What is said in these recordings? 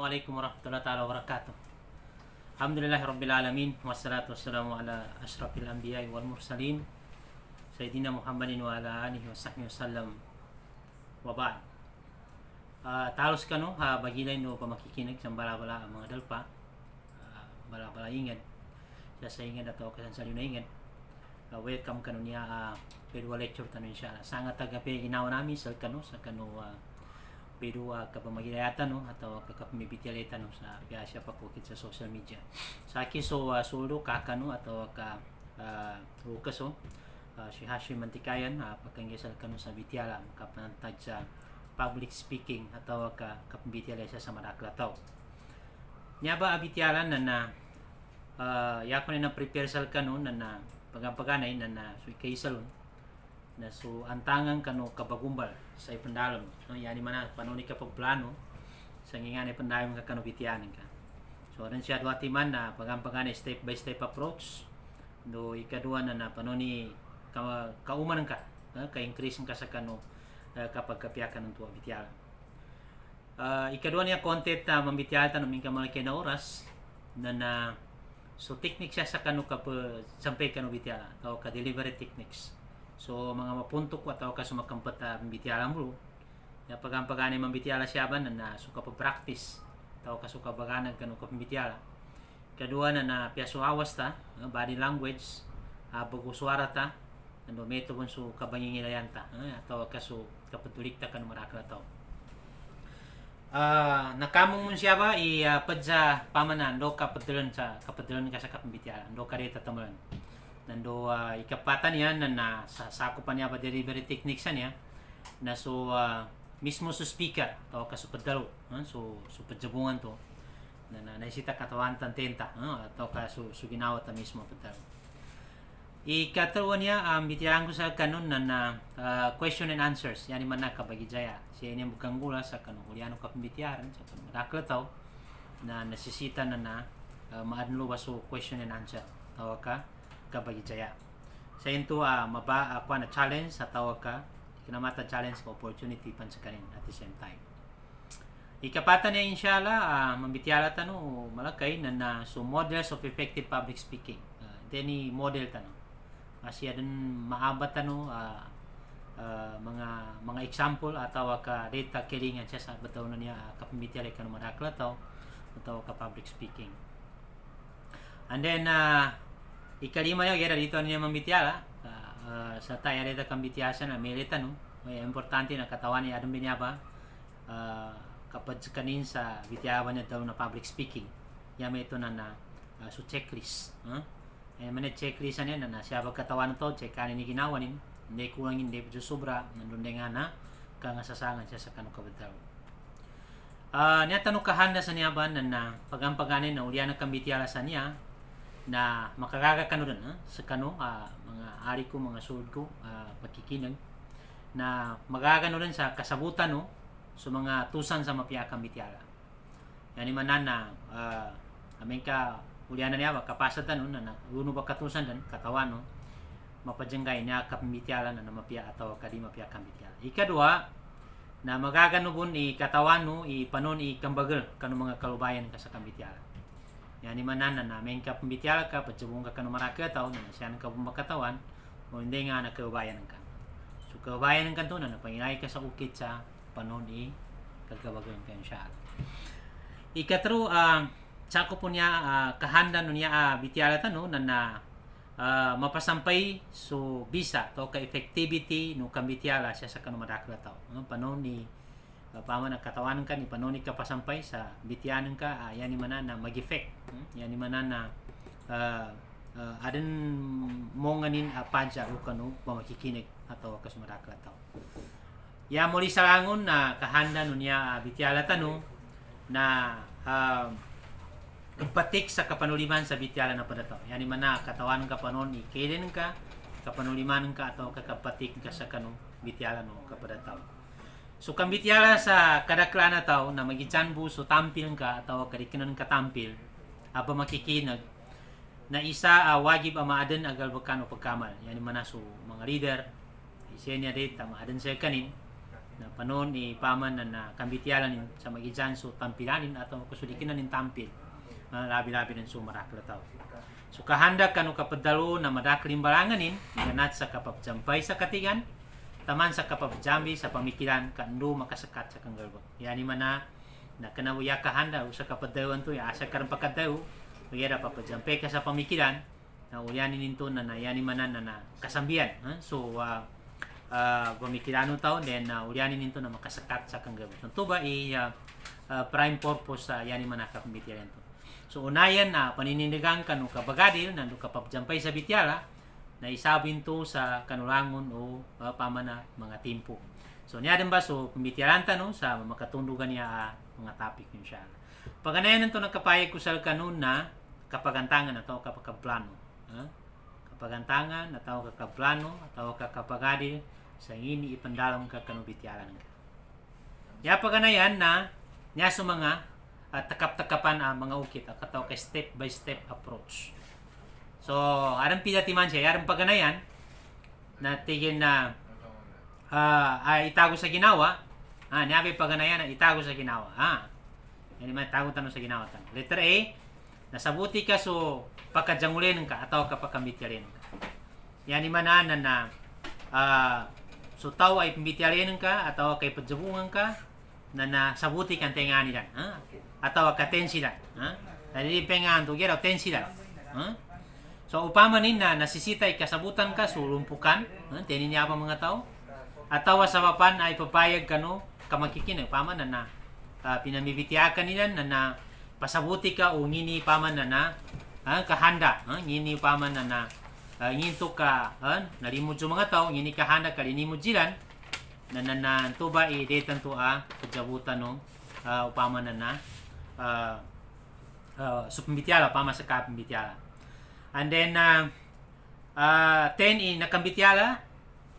Assalamualaikum warahmatullahi taala wabarakatuh. Alhamdulillahirabbil alamin wassalatu wassalamu ala asyrafil anbiya'i wal mursalin sayyidina Muhammadin wa ala alihi wasahbihi wasallam. Wa ba'd. Talos kano bagilay no pamakikinig sa bala-bala mga dalpa. Bala-bala inged. Sa inged ato kasan sa inged. Welcome kano niya pedwa lecture kano inshallah. Sangat tagapi ginawa namin sa kano pero kapamagilatan no atau kapamibitialitan no sa biasa pa po sa social media sa akin sulo kakano atau Lucas si Hashim Mantikayan pagkangisal kano sa bitiala kapanantad sa public speaking atau kapambitiala sa maraklataw nya ba abitialan na yakon na prepare sal kano na pagapaganay na so ikaisalon na so antangan kano kabagumbal sa ipandalom no yani mana panoni ka pagplano sa ngingani pandayong ka kano bitianin ka so ran siya duati man na pagampagana step by step approach do ikadua na panoni kauman ka ka-increase ka sa kano kapag kapiyakan ng tuwa bitiala ikadua niya content na mambitialtan ng malaki na oras na so technique siya sa kano sampai kano bitiala o ka delivery techniques. So mga mapuntok ko atau kasumakampat bitiala mo ya pagampagani mambitiala siya ba na suka pa practice atau kasuka baganan kanu ka pambitiala kadua na piaso awas ta body language bago suara ta ando meto bon su kabangingilayan ta atau kasu kapatulik ta kanu marakla taw nakamong mun siya ba padsa pamanan do kapatulan ka sa kapambitiala do kareta tamalan nando ikapatan yan na sa sakupan niya ba delivery techniques niya na so mismo sa speaker to kasupadalo so padjabungan to na naisita katawan tantenta atau kaso ginawa ta mismo padalo ikatulwa niya bitiyan ko sa kanon na question and answers yani man nakabagijaya siya ini bukang gula sa kanon uliano kapambitiyaran sa madaklataw na nasisita na maadlo ba so question and answer tawa ka kabagijaya sa ito ako na challenge sa tawag ka kinamata challenge ko opportunity pan sa kanin at the same time ikapata niya inshallah mambitiala tano malakay na so models of effective public speaking deni model tano asya din maabat tano mga example atau ka data kilingan siya sa bataw na niya kapambitiala ka no madakla taw atau ka public speaking and then ikalima yo gera dito niya mambitiala sa tayo dito kambitiasa na milita no may importante na katawan niya adong niya ba kapag kanin sa bitiawan niya daw na public speaking yama ito na so checklist man checklist niya na siya ba katawan to check kanin ni ginawa nin hindi kulang hindi sobra nandun nga na kangasasangan siya sa kanu kabitaw niya tanong kahanda sa niya ba na pagampaganin na ulian na kambitiala sa niya na makagaga kano rin sa kano mga ari ko mga sold ko pagkikinag na magagano rin sa kasabutan no so mga tusan sa mapiyakang bitiala yani manan na amin ka uliana niya kapasatan no na uno ba katusan dan katawan no mapajenggay niya kapambitiala na mapia atau kadi mapiyakang bitiala ikadua na magagano bun katawan no ipanon kambagal kano mga kalubayan ka sa kambitiala yani manana na main ka pambitiala ka patsubong ka kanu maraka taw na siyan ka bumakatawan o hindi nga nakaubayan ka so kaubayan ka to na pangilay ka sa ukit sa panon kagawagan ka insya ikatro sako po niya kahanda no niya bitiala tano na mapasampay so bisa to ka effectivity no kambitiala siya sa kanu marakla taw panon paman katawan ka ni panoni ka pasampay sa bitianan ka yani manan na mag-effect yani manan na adan mo nganin padya o kanu pamakikinig atau kasmarakla taw ya muli salangon na kahanda no niya bitiala tano na ipatik sa kapanuliman sa bitiala na padataw yani manan katawan ka panon ikilin ka kapanuliman ka atau kakapatik ka sa kanu bitiala no kapadataw so kambitiala sa kadaklana taw na magichanbu so tampil ka atau kadikinan ka tampil aba makikinag na isa wajib maaden agal bakano pagkamal yani manaso mga leader isenya data maaden sa kanin na panon ni paman na kambitialan sa magijan so tampilanin atau kusudikinan nin tampil labi-labi ng sumarakla tao. So kahanda kanu kapadalo na madaklim balanganin ganat sa kapapjampay sa katigan taman sa kapapjambi sa pamikiran kando makasakat sa kanggalba. Yani mana na kanawiya kahanda sa kapadawan to ya asa karon pakadaw uyara papajampe ka sa pamikiran na uyanin ninto na yani mana na kasambian. So pamikirano tao then uyanin ninto na makasakat sa kanggalba. Tunto ba prime purpose sa yani mana kapamitiran to. So unayan na paninindigan kanu kabagadil nando kapapjampay sa bityala na isabin to sa kanulangon o pamana mga timpo. So niya din ba so pambityalan no sa makatundugan niya mga topic yun siya. Paganayan nito nagkapayag ko sa kanun na kapagantangan atau kapakaplano. Kapagantangan atau kakaplano atau kakapagadil sa ngini ipandalam ka kanubityalan ka. Ya paganayan na niya sa mga takap-takapan mga ukit atau kay step by step approach. So aram pidatiman siya aram paganayan na tigin na itago sa ginawa niyabi paganayan na itago sa ginawa yan naman itago tanong sa ginawa tanong. Letter A nasabuti ka so pagkajangulin ka atau kapagkambityarin ka yan naman na so tao ay pambityarin ka atau kay padjabungan ka na nasabuti kang tengani dan atau katensi dan nalipengan to gero tensi dan so upama nin na nasisita ikasabutan ka so lumpukan tenin niya pa mga tao atau sa papan ay papayag kano kamakikin upama na pinamibitiakan nila na pasabuti ka o ngini paman na kahanda ngini paman na nginto ka nalimod sa mga tao ngini kahanda kalinimod jilan na tuba idetan to kajabutan no upama na supambitiala pama sa kapambitiala and then 10 nakambitiala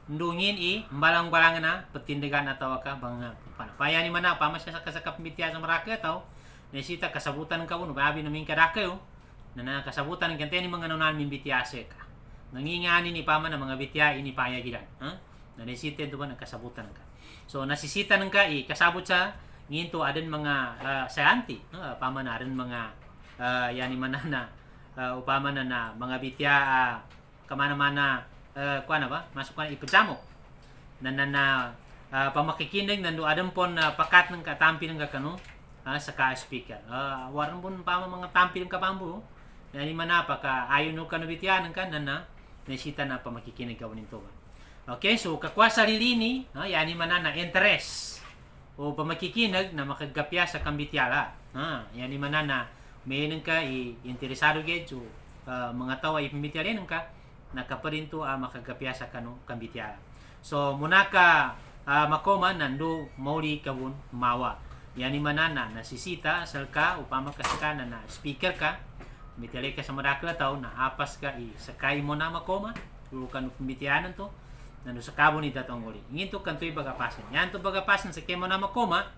ndungin balang-balangan na petindagan atau ka bang panapaya ni mana pama sa kapambitiala sa maraka tao nesita kasabutan ka uno babi namin kadakayo na kasabutan ng kante ni mga nanan mimbitiase ka nangingani ni pama na mga bitya ini payagilan na nesita ito ba nagkasabutan ka so nasisita ng ka kasabot sa nginto adan mga sayanti pama na rin mga yani manana upama na mga bitya kamana-mana kuana ba masuk kan ipejamo na pamakikinig nando adam pon pakat ng katampi ng kakano sa ka speaker waran pon pama mga tampi ng kapambu yani manapa ka ayon no kanubityan kan na nesita na pamakikinig ka unin to ba okay so kakwa sarili ni yani manana interest o pamakikinig na makagapya sa kambityala yani manana may ka interesado gid so mga tao ay pambityalan ka nakaparinto makagapya sa kano kambityala so muna ka makoma nando mauli kabun mawa yani manana nasisita salka upama kasaka na speaker ka mitali ka sa madakla tao na apas ka sakay mo na makoma kan pambityalan to nando sa kabo ni datong uli nginto kanto bagapasan yan to bagapasan sa kemo na makoma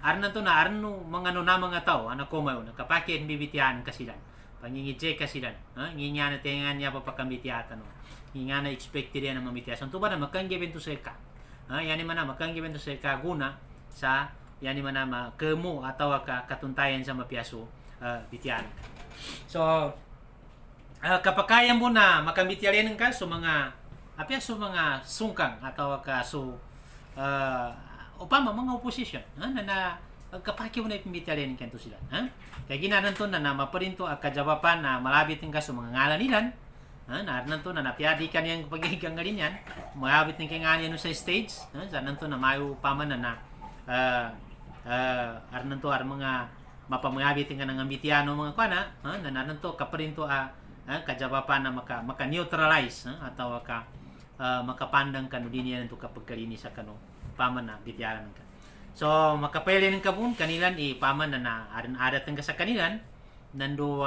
arnan to na arno mga no na mga tao koma yun nakapakit bibityahan kasilan pangingije kasilan nginya na tengan niya papakambitiyatan nginya na expected yan ang mamitiyasan to ba na makanggiben to sa ka yani man na makanggiben to sa ka guna sa yani man na kemo atau katuntayan sa mapiaso bityan so kapakayan mo na makambityalan ka so mga apiaso mga sungkang atau ka so upama mga opposition na kapakyo na ipimbitalin kanto sila kaya ginanan to na maparinto kajawapan na malabit ng kaso mga ngalan nilan naarnan to na napiadi ka niyang paghigang ngalin yan malabit ng kanganyan sa stage sanan to na mayo upama na arnan to mga mapamagabit nga ng ambitiano mga kana na naarnan to kaparinto kajawapan na maka-neutralize atau makapandang kanu dinian to kapag kalini sa kanu paman na bityaran ka so makapailan ng kabun kanilan paman na adan-adat ng sa kanilan nando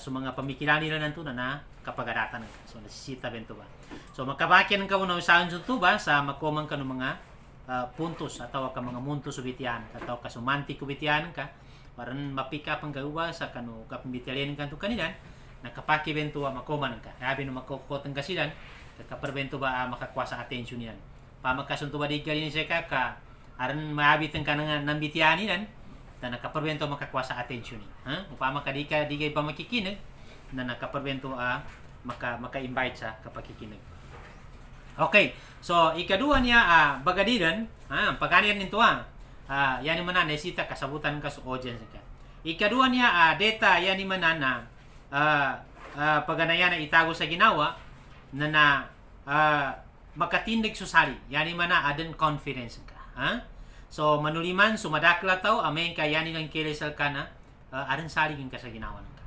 so mga pamikiran nila nanto na kapagaratan ka so nasisita bento ba so makabakyan ng kabun na usahan to ba sa makomang kanu mga puntos atau ka mga muntos bityan atau kasumantik bityan ka para ma-pick up ang gawa sa kanu kapambityaran kanto kanilan nakapaki bento makoman ka sabi no makokot ang kasilan kaparbento ba makakuha sa attention yan pamakasun to badig kali ni siya ka aran maabit ang kanang nambitiani nan na nakaperbento makakuasa attention ni upama ka di kay pamakikinig na nakaperbento maka-invite sa kapakikinig. Okay, so ikadua niya bagadiran pagkanian nito yani mana nesita kasabutan ka sa audience ka. Ikadua niya data yani mana na paganayan na itago sa ginawa na makatindig susali yani mana adan confidence ka so manuliman sumadakla taw amen ka yani ng kilisal ka na aran saligin ka sa ginawa ka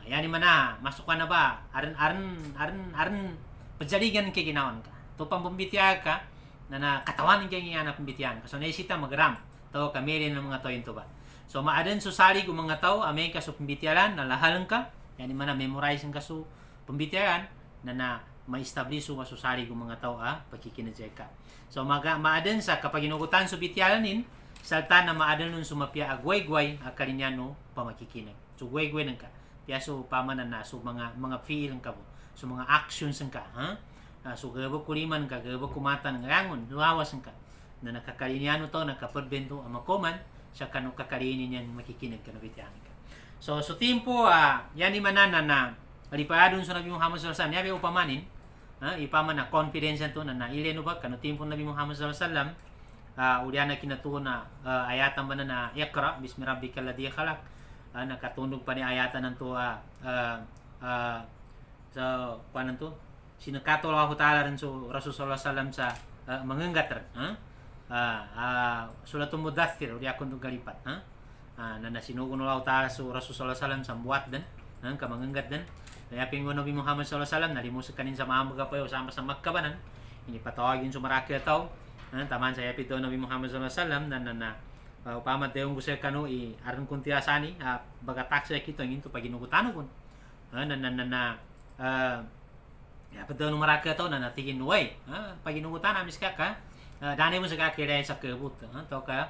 yani mana masuk ka na ba aran pajaligan kay ginawa ka to pambumbitia ka na katawan kay nga na pambitian ka so naisita magram taw kameri ng mga toyin to ba so maadan susali kung mga taw amen ka so pambitialan na lahalan ka yani mana memorize ka so pambitian na ma-establish mo masusali kung mga tao pagkikinadjay ka. So maadan sa kapag inugutan so bitialanin salta na maadan nun sumapya agway-gway kalinyano pamakikinag. So gway-gway nang ka. Kaya so pamanan na so mga feel ka mo. So mga actions ka so gabo kuliman ka gabo kumatan ngangon luawas ka na nakakalinyano to nakaperbento makoman sa kanu kakalinin yan makikinag ka no bitianan ka. So timpo yani manana na alipaadon sa Nabi Muhammad sallallahu alaihi wasallam yabi upamanin ipama na confidence to na naileno ba kanu timpo Nabi Muhammad sallallahu alaihi wasallam uliana kinatuon na ayatan ba na iqra bismi rabbikal ladzi khalaq nakatundog pa ni ayatan nanto so paano to sinakato Allah Ta'ala rin so Rasul sallallahu alaihi wasallam sa mangenggat suratul mudaththir uli akon galipat na nasinugon Allah Ta'ala so Rasul sallallahu alaihi wasallam sa buat dan kamangenggat dan kaya pingo Nabi Muhammad sallallahu alaihi wasallam nalimusak kanin sa mga magapayo sama sa Makkah banan ini patawagin sa maraki ataw taman sa yapito Nabi Muhammad sallallahu alaihi wasallam na upama tayong gusto kanu aron kun tiasani baga taksi kito nginto paginugutano kun yapito no maraki ataw na natigin way paginugutana miska ka dani mo sa kakira sa kebut to ka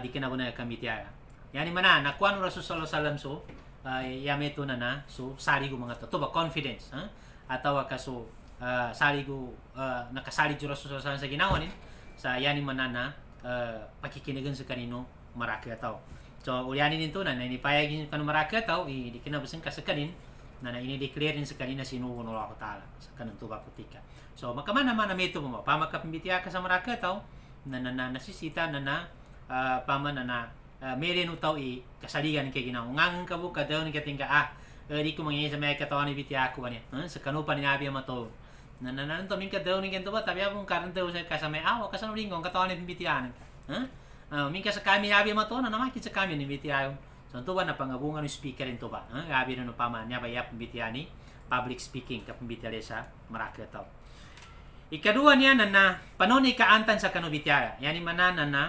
di kinabuna kamitiya yani mana nakuan Rasul sallallahu alaihi wasallam so yameto na so sali ko mga to ba confidence atawa ka so sali ko nakasali jud Rasul sa ginawa ni sa yani manana pakikinagan sa kanino maraki ataw so ulianin nito na inipayagin kanu maraki ataw di kinabasan ka sa kanin na ini-declare din sa kanina sinuwon Allah Ta'ala sa kanang tuba putika so makaman naman na meto mo pamakapimbitia ka sa maraki ataw na nasisita na pamana na meron utaw kasaligan kay ginawa ngang kabu ka daw ni katingka di ko mangyayari sa may katawan ni bitya ako niya sa kanupa ni nabi mato na to min ka daw ni kento ba tabi abong karon daw sa kasame kasan lingong katawan ni bitya min ka sa kami nabi mato na namakit sa kami ni bitya so to ba na pangabungan ni speaker into ba gabi no pama niya ba yap bitya ni public speaking ka bitya sa maraki taw ikadua niya na panon ikaantan sa kanubitya yani manana na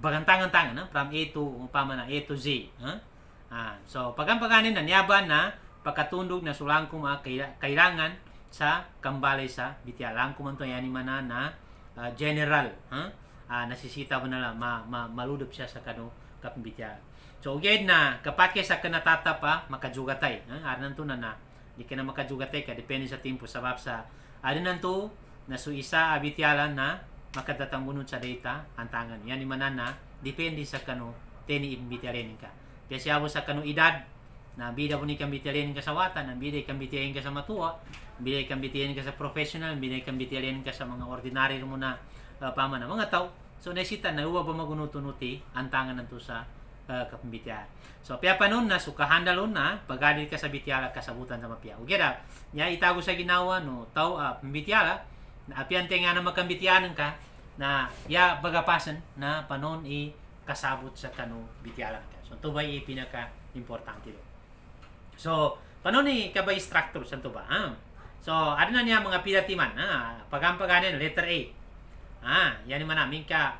bagantangan-tangan from A to upama na A to Z so pagampaganin na niyaban na pagkatundog na sulangko kailangan sa kambalay sa bitya langko man to yani mana na general nasisita ba na maludop siya sa kanu kapitya so again na kapake sa kanatata pa makajugatay aran to na di ka na makajugatay ka depende sa tempo sabab sa aran to na so isa abityalan na makadatang bunod sa data antangan yan manana depende sa kanu teni imbitialen ka kasi abo sa kanu edad na bida ni kang bitialen ka sa watan na bida kang bitialen ka sa matuwa bida kang bitialen ka sa professional bida kang bitialen ka sa mga ordinary mo na pama na mga tao so nasita na uwa ba magunutunuti antangan nanto sa kapambitian so pia panon na sukahandalon na pagadi ka sa bitiala kasabutan sa mapia ugera nya itago sa ginawa no tao pambitiala na apiante nga na magkambitianan ka na bagapasan na panon kasabot sa kanu bityalan ka so to ba pinaka importante do so panon kabay structure sa to ba so ano na niya mga pilatiman pagampaganin letter A yan man namin ka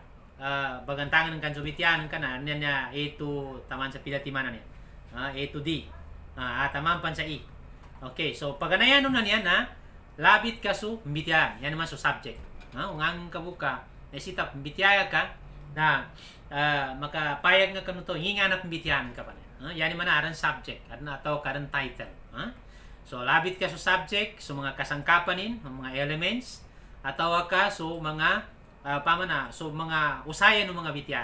bagantangan ng kanso bityanan ka na niya A to taman sa pilatiman na niya A to D taman pan sa E okay so paganayan na niya na labit ka so mbitya yan naman so subject ungang kabuka nasita mbitya ka na makapayag nga kanu to hinga na mbityan ka pa yan naman aran subject at na to karan title so labit ka so subject so mga kasangkapanin mga elements atau ka so mga pamana so mga usaya no mga bitya.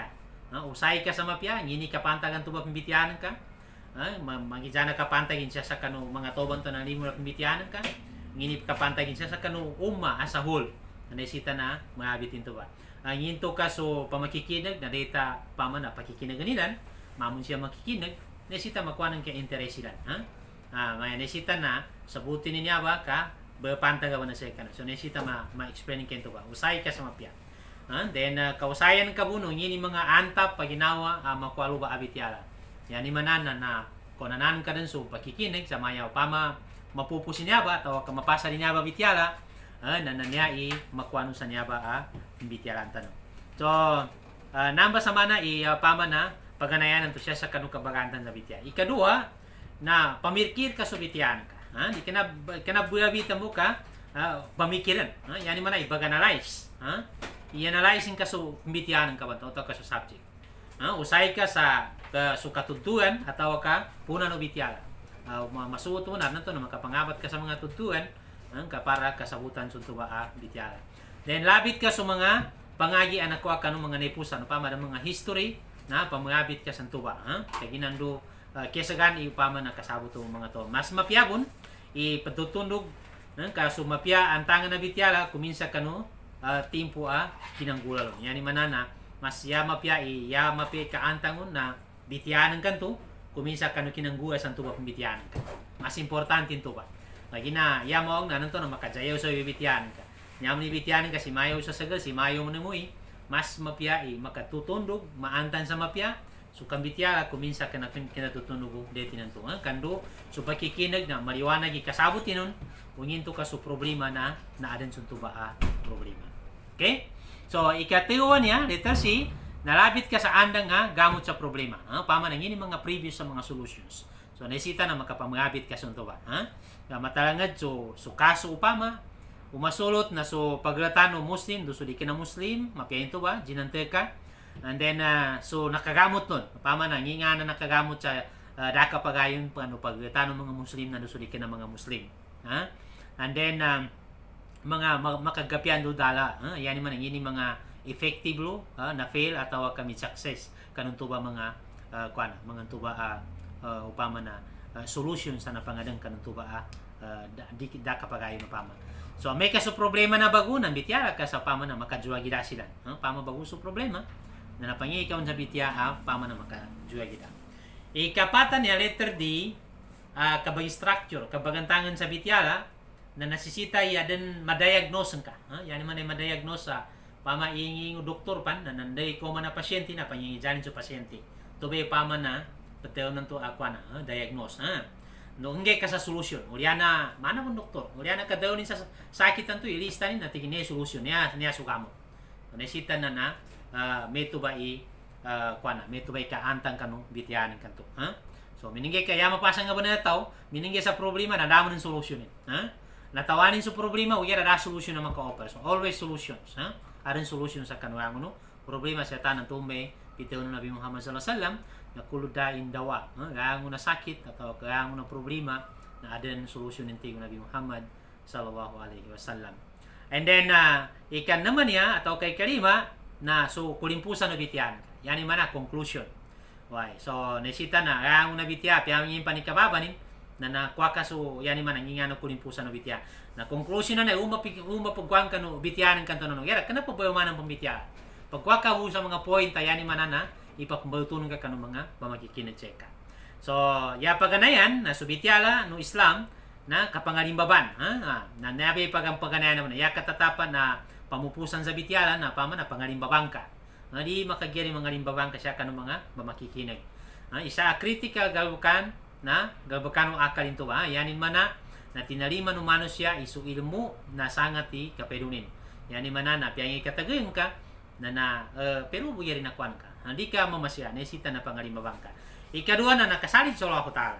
Usay ka sa mapya, ngini ka pantagan tuba pembitianan ka. Magijana ka pantagin siya sa kanu mga toban to na limo na pembitianan ka. Ngini ka pantagin siya sa kanu umma asahol. Naisita na maabitin to ba. Ang yinto ka so pamakikinag na data pamana pakikinag ganilan, mamun siya makikinag, naisita makuha ng ka-interest sila. May naisita na sabutin niya ba ka berpantaga ba na siya ka na. So naisita ma-explain kento ba. Usay ka sa mapya. Then kausayan ka buno ngini mga antap paginawa makualo ba abityala. Yani manana na konanan ka din so pakikinig sa mayaw pama mapupusin niya ba tawa ka mapasa niya ba bityala niya makuano sa niya ba bityala tanong. So namba sa mana pama na paganayan to siya sa kanu kabagantan na bitya. Ikadua na pamirkir ka so bityan ka. Di kana buya mo ka pamikiran. Yani mana i-analyze. I-analyzing ka so bityan ka ba to ka so subject. Usay ka sa katutuan atau ka puna no bityala. Masuto na nanto na makapangabat ka sa mga tutuan para kasabutan sunto ba bityala. Then labit ka sa mga pangagi anak ko no mga nepusan no pama mga history na pamangabit ka sa tuba kay ginando kesagan ipama na kasabot mga to. Mas mapyabon ipatutundog ka so mapya ang tangan na bityala kuminsa kano timpo kinanggulalo. Yani manana mas mapya kaantangon na bityanan kanto kuminsa kanu kinangguya sa tuba pembityanan ka. Mas importante ito ba. Lagi na mo na nanto na makajayaw sa bibityanan ka. Nyam ni bityanan ka si mayo sa sagal si mayo mo nemui mas mapya makatutundog maantan sa mapya so kambityala kuminsa kana kinatutundog deti nanto kando so pakikinag na maliwanag ikasabot tinon ungin to ka so problema na adan sa tuba problema. Okay? So, ikatiwa niya, letter C, nalabit ka sa andang gamot sa problema. Pama nang ini mga previous sa mga solutions. So, naisita na makapamagabit ka sa ito ba. Matalangad, so kaso upama, umasulot na so paglatano Muslim, so di ka na Muslim, mapiyahin ito ba, ginante ka. And then, so nakagamot nun. Pama na, nga na nakagamot sa daka pagayon, paglatano mga Muslim na so di ka na mga Muslim. And then, mga makagapian do dala yani man ini mga effective lo na fail atau kami success kanun tuba mga mga tuba upama na solution sa napangadang kanun tuba di kapagayon upama. So may kaso problema na bagunan bityara ka sa pama na makajuwa gida sila pama baguso problema na napangi ikaw sa bitya pama na makajuwa gida. Ikapatan ya letter D kabag structure kabagantangan sa bityala na nasisita yaden madiagnose ka. Yani man ay madiagnose pamainging doktor pan na nanday ko man na pasyente na pangingijanin sa pasyente. Tubay pama na pateo nanto akwa na diagnose. No hingay ka sa solution. Uliana mana mo doktor. Uliana ka daw ni sa sakit tanto ilista ni natigin niya solution niya sugamo. Nasita na meto ba meto ba ka antang kanu bityanin kanto. So miningay kaya mapasa nga ba na tao, miningay sa problema na damo ng solution ni. Natawanin sa problema, uya ada solution naman ka-offer. So, always solutions. Aran solution sa kanwang no? Problema sa tanang tumbe, pitaw ng Nabi Muhammad SAW, na kuludain dawa. Kaya mo na sakit, atau kaya mo na problema, na adan solution ng Nabi Muhammad SAW. And then, ikan naman niya, atau kay kalima, na so, kulimpusan na bityan. Yani mana, conclusion. Why? So, nasita na, kaya mo na bitya, piyang yung panikababanin, na nakuha ka so yani man ang ingano kulimpusan no bitya na conclusion na pagkuhan ka no bityanan kanto no yara kana pa man ang pambitya pagkuha ka sa mga point yani man na ipapambalutunon ka kanu mga pamakikincheck ka. So ya paganayan na subityala no Islam na kapangalimbaban na nabi pagang paganayan naman ya katatapan na pamupusan sa bityala na paman na pangalimbabang ka na di makagyari mga limbabang ka siya kanu mga pamakikinag. Isa critical galukan na galbakanong akal ito ba yanin mana na tinaliman umano siya isu ilmu na sangat kapedunin yanin mana na piyang ikatagayon ka na pero buya rin akwan ka hindi ka mamasya nesita na pangalimabang ka. Ikadua na nakasalit sa Allah Ta'ala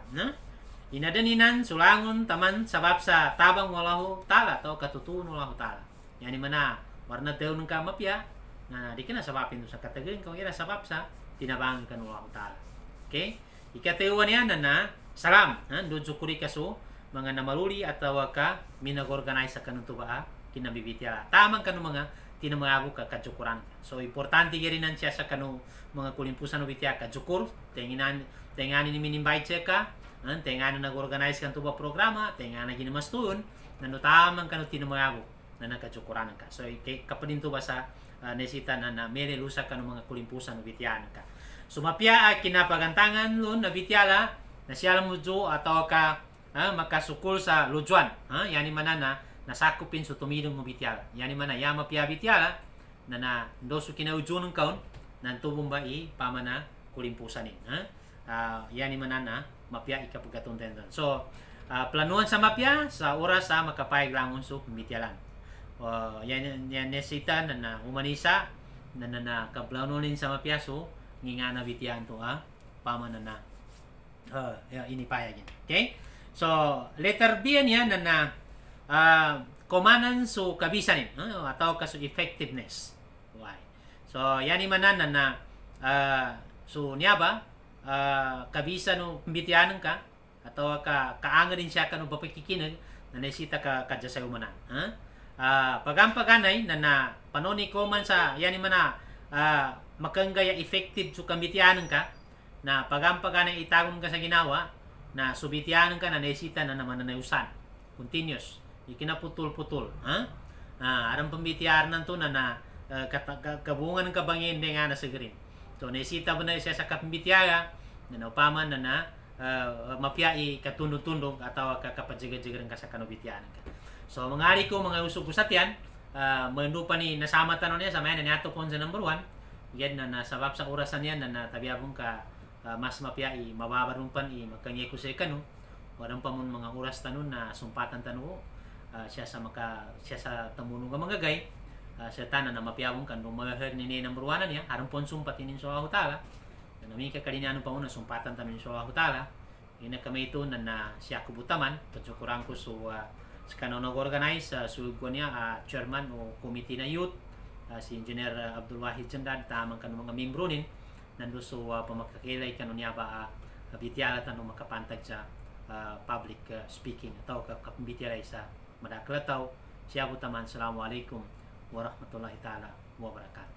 inadaninan sulangon taman sabab sa tabang wallahu ta'ala atau katutuun Allah Ta'ala yanin mana warna tayo ng kamapya na di ka na sabapin sa katagayon kung ira sabab sa tinabangan ka ng Allah Ta'ala. Okay? Ikatiwan niya na salam doon sukuri ka so mga namaluli at ka minag-organize sa kanunto ba kinabibitiala. Tamang kanu mga tinamayago ka kajukuran. So importante giri nan siya sa kanu mga kulimpusan no bitya kajukur, tengani ni minimbite ka, tengani nag-organize kan tuba programa, tengani ginamastun, nano tamang kanu tinamayago na nakajukuran ka. So kapanin tuba sa nesita na mere lusa kanu mga kulimpusan no bityan ka. Sumapya kinapagantangan lun na bityala na siya lang mujo atau ka makasukul sa lujuan. Yani manana nasakupin sa tumidong mo bityala. Yani mana yama pia bityala na dosu kinaujo ng kaun nan tubong ba pamana kulimpusanin. Yani manana mapya ikapagatunten. So planuan sa mapya sa oras sa makapayag langon so bityalan. Yan nesita na humanisa na kaplanunin sa mapya so nga na bitian to pamana na inipayagin. Okay? So letter B niya na komanan so kabisanin atau kaso effectiveness. Why? So yani manan na so niya ba kabisa no bitianan ka atau kaanga din siya kanu papakikinan na nesita ka kadya manan. Pagampaganay na panoni koman sa yani mana makanggaya effective so kambitianan ka na pagampaganay itagon ka sa ginawa na subitianan ka na nesita na naman na nausan continuous ikinaputol-putol aram pambitiar nanto na kabungan ng kabangin de nga na sigarin so nesita ba na siya sa kapambitiara na naupaman na mapyai katundog-tundog ataw kapajiga-jigaran ka sa kanubitianan ka. So mga ari ko mga usog usatyan mando pa ni nasama tanong niya sa mayan na nato pon sa number 1 yan na nasabab sa orasan yan na tabiabong ka mas mapyai mababarumpan makangye ko sa ikano walang pa mon mga oras tanon na sumpatan tano siya sa tamunong mga gagay sa tanan na mapyabong kan lumaher ni number 1 niya aron pon sumpatin so hutala na mi ka kalinano pa mo sumpatan tamin so hutala ina kami ito na siya kubutaman pagsukuran ko so sa kanon nag-organize sugod niya chairman o committee na youth si Engineer Abdul Wahid Jandad tamang kanong mga membro nin nando so pamakakilay kanon niya ba bityala tanong makapantag sa public speaking atau kapambitialay sa madaklataw siya butaman. Assalamualaikum warahmatullahi taala wabarakatuh.